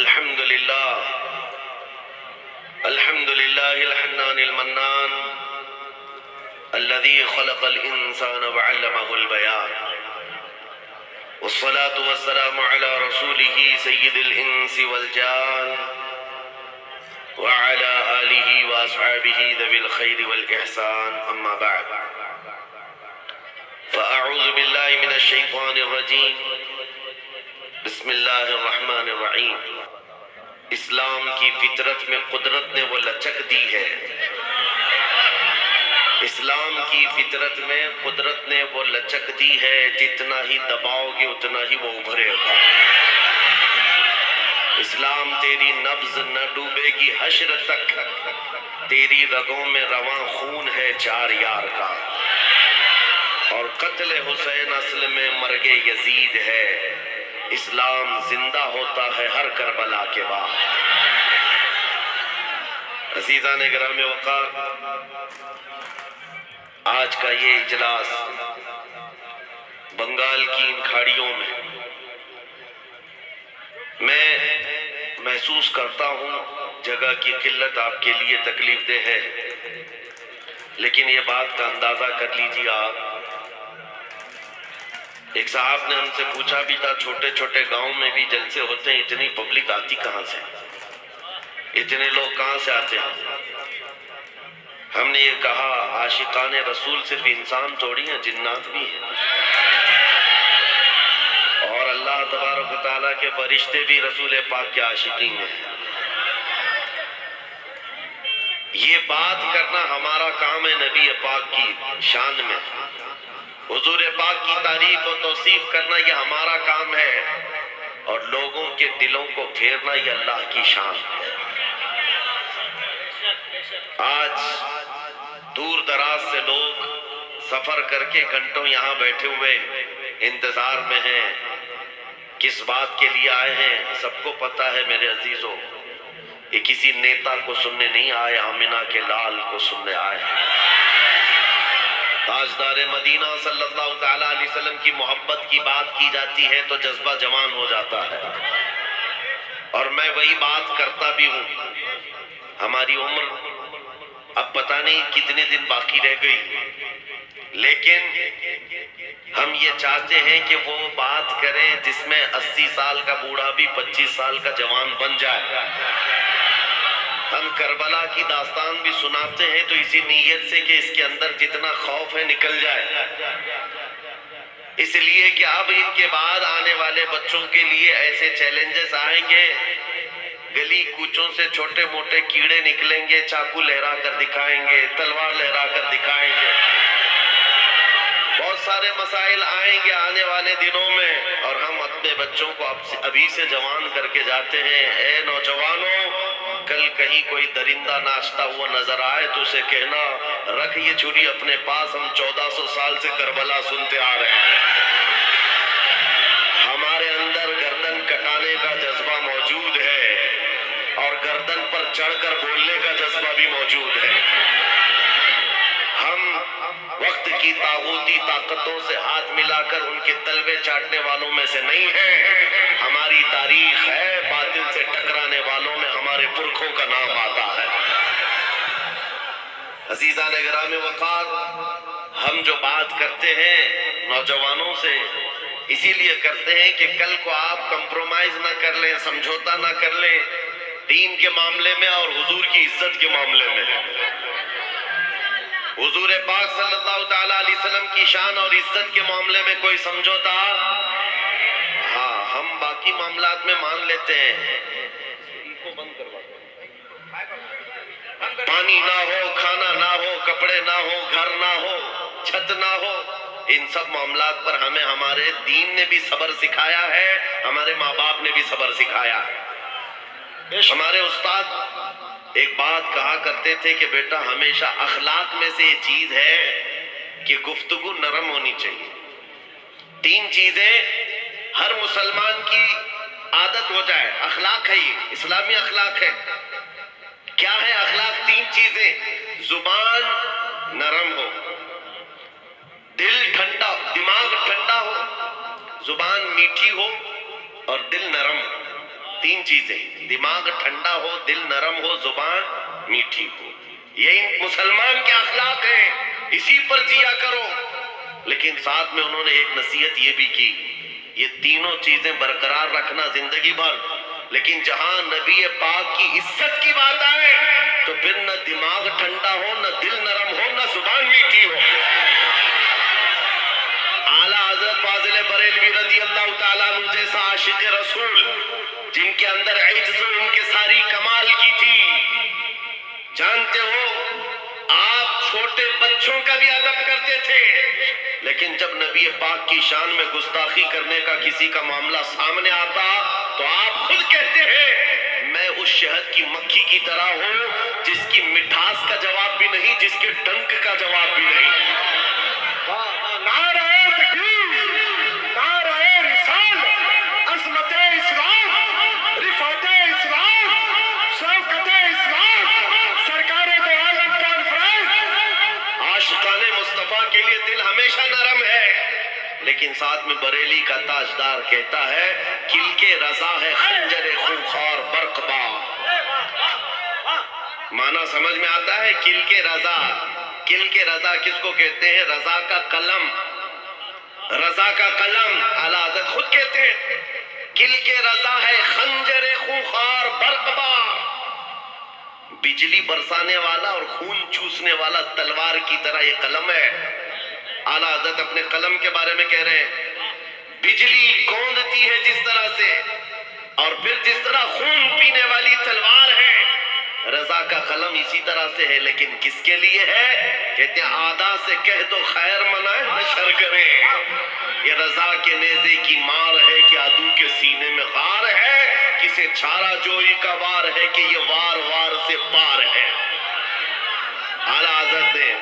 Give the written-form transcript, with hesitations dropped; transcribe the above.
الحمد لله الحنان المنان الذي خلق الإنسان وعلمه البيان والصلاة والسلام على رسوله سيد الإنس والجان وعلى آله وأصحابه ذوي الخير والإحسان أما بعد فأعوذ بالله من الشيطان الرجيم بسم اللہ الرحمن الرحیم۔ اسلام کی فطرت میں قدرت نے وہ لچک دی ہے، اسلام کی فطرت میں قدرت نے وہ لچک دی ہے، جتنا ہی دباؤ گے اتنا ہی وہ ابھرے گا۔ اسلام تیری نبض نہ ڈوبے گی حشر تک، تیری رگوں میں رواں خون ہے چار یار کا، اور قتل حسین اصل میں مرگ یزید ہے، اسلام زندہ ہوتا ہے ہر کربلا کے بعد۔ عزیزان گرام وقار، آج کا یہ اجلاس بنگال کی ان کھاڑیوں میں محسوس کرتا ہوں جگہ کی قلت آپ کے لیے تکلیف دہ ہے، لیکن یہ بات کا اندازہ کر لیجیے آپ۔ ایک صاحب نے ہم سے پوچھا بھی تھا، چھوٹے چھوٹے گاؤں میں بھی جلسے ہوتے ہیں، اتنی پبلک آتی کہاں سے، اتنے لوگ کہاں سے آتے ہیں؟ ہم نے یہ کہا عاشقان رسول صرف انسان تھوڑی ہیں، جنات بھی ہیں، اور اللہ تبارک و تعالیٰ کے فرشتے بھی رسول پاک کے عاشقین ہیں۔ یہ بات کرنا ہمارا کام ہے، نبی پاک کی شان میں حضور پاک کی تعریف و توصیف کرنا یہ ہمارا کام ہے، اور لوگوں کے دلوں کو پھیرنا یہ اللہ کی شان ہے۔ آج دور دراز سے لوگ سفر کر کے گھنٹوں یہاں بیٹھے ہوئے انتظار میں ہیں، کس بات کے لیے آئے ہیں سب کو پتا ہے میرے عزیزوں، یہ کسی نیتا کو سننے نہیں آئے، آمنہ کے لال کو سننے آئے ہیں۔ تاجدار مدینہ صلی اللہ تعالیٰ علیہ وسلم کی محبت کی بات کی جاتی ہے تو جذبہ جوان ہو جاتا ہے، اور میں وہی بات کرتا بھی ہوں۔ ہماری عمر اب پتہ نہیں کتنے دن باقی رہ گئی، لیکن ہم یہ چاہتے ہیں کہ وہ بات کریں جس میں 80 سال کا بوڑھا بھی 25 سال کا جوان بن جائے۔ ہم کربلا کی داستان بھی سناتے ہیں تو اسی نیت سے کہ اس کے اندر جتنا خوف ہے نکل جائے، اس لیے کہ اب ان کے بعد آنے والے بچوں کے لیے ایسے چیلنجز آئیں گے، گلی کوچوں سے چھوٹے موٹے کیڑے نکلیں گے، چاقو لہرا کر دکھائیں گے، تلوار لہرا کر دکھائیں گے، بہت سارے مسائل آئیں گے آنے والے دنوں میں، اور ہم اپنے بچوں کو ابھی سے جوان کر کے جاتے ہیں۔ اے نوجوانوں، کل کہیں کوئی درندہ ناچتا ہوا نظر آئے تو اسے کہنا رکھ یہ چھری اپنے پاس، ہم 1400 سال سے کربلا سنتے آ رہے ہیں۔ ہمارے اندر گردن کٹانے کا جذبہ موجود ہے، اور گردن پر چڑھ کر بولنے کا جذبہ بھی موجود ہے۔ ہم وقت کی طاغوتی طاقتوں سے ہاتھ ملا کر ان کے تلوے چاٹنے والوں میں سے نہیں ہیں، ہماری تاریخ ہے باطل سے ٹکرانے والوں میں ہمارے پرکھوں کا نام آتا ہے۔ عزیزان گرامی وقار، ہم جو بات کرتے ہیں نوجوانوں سے اسی لیے کرتے ہیں کہ کل کو آپ کمپرومائز نہ کر لیں، سمجھوتا نہ کر لیں دین کے معاملے میں اور حضور کی عزت کے معاملے میں۔ حضور پاک صلی اللہ تعالیٰ علیہ وسلم کی شان اور عزت کے معاملے میں کوئی سمجھوتا، ہاں ہم باقی معاملات میں مان لیتے ہیں، پانی نہ ہو، کھانا نہ ہو، کپڑے نہ ہو، گھر نہ ہو، چھت نہ ہو، ان سب معاملات پر ہمیں ہمارے دین نے بھی صبر سکھایا ہے، ہمارے ماں باپ نے بھی صبر سکھایا ہے۔ ہمارے استاد ایک بات کہا کرتے تھے کہ بیٹا ہمیشہ اخلاق میں سے یہ چیز ہے کہ گفتگو نرم ہونی چاہیے۔ 3 چیزیں ہر مسلمان کی عادت ہو جائے، اخلاق ہے، یہ اسلامی اخلاق ہے۔ کیا ہے اخلاق؟ 3 چیزیں: زبان نرم ہو، دل ٹھنڈا، دماغ ٹھنڈا ہو، زبان میٹھی ہو اور دل نرم ہو۔ تین چیزیں، دماغ ٹھنڈا ہو، دل نرم ہو، زبان میٹھی ہو، یہی مسلمان کے اخلاق ہیں، اسی پر جیا کرو۔ لیکن ساتھ میں انہوں نے ایک نصیحت یہ بھی کی، یہ تینوں چیزیں برقرار رکھنا زندگی بھر، لیکن جہاں نبی پاک کی عزت کی بات آئے تو پھر نہ دماغ ٹھنڈا ہو، نہ دل نرم ہو، نہ زبان میٹھی ہو۔ اعلیٰ حضرت فاضل بریلوی رضی اللہ تعالیٰ عنہ جیسا عاشق رسول، جن کے اندر عجز ان کے ساری کمال کی تھی، جانتے ہو آپ چھوٹے بچوں کا بھی ادب کرتے تھے، لیکن جب نبی پاک کی شان میں گستاخی کرنے کا کسی کا معاملہ سامنے آتا تو آپ خود کہتے ہیں میں اس شہد کی مکھی کی طرح ہوں جس کی مٹھاس کا جواب بھی نہیں، جس کے ڈنک کا جواب بھی نہیں۔ نعرہ تکبیر، نعرہ رسالت، عظمت اسلام، رفعت اسلام، شوکت اسلام، سرکار دو عالم کانفرنس۔ عاشقان مصطفیٰ کے لیے دل ہمیشہ نرم ہے، لیکن ساتھ میں بریلی کا تاجدار کہتا ہے کل کے رضا ہے خنجر خونخوار برقبا۔ معنی سمجھ میں آتا ہے؟ کل کے رضا، کل کے رضا کس کو کہتے ہیں؟ رضا کا قلم، رضا کا قلم اعلیٰ حضرت خود کہتے ہیں کل کے رضا ہے خنجر خونخوار برقبا۔ بجلی برسانے والا اور خون چوسنے والا تلوار کی طرح یہ قلم ہے۔ اعلیٰ حضرت اپنے قلم کے بارے میں کہہ رہے ہیں بجلی کوندتی ہے جس طرح سے، اور پھر جس طرح خون پینے والی تلوار ہے، رضا کا قلم اسی طرح سے ہے، لیکن کس کے لیے ہے؟ کہتے ہیں آدھا سے کہہ دو خیر منائے نشر کریں۔ یہ رضا کے نیزے کی مار ہے کہ عدو کے سینے میں غار ہے، کسے چھارا جوئی کا وار ہے کہ یہ وار وار سے پار ہے۔ اعلیٰ حضرت نے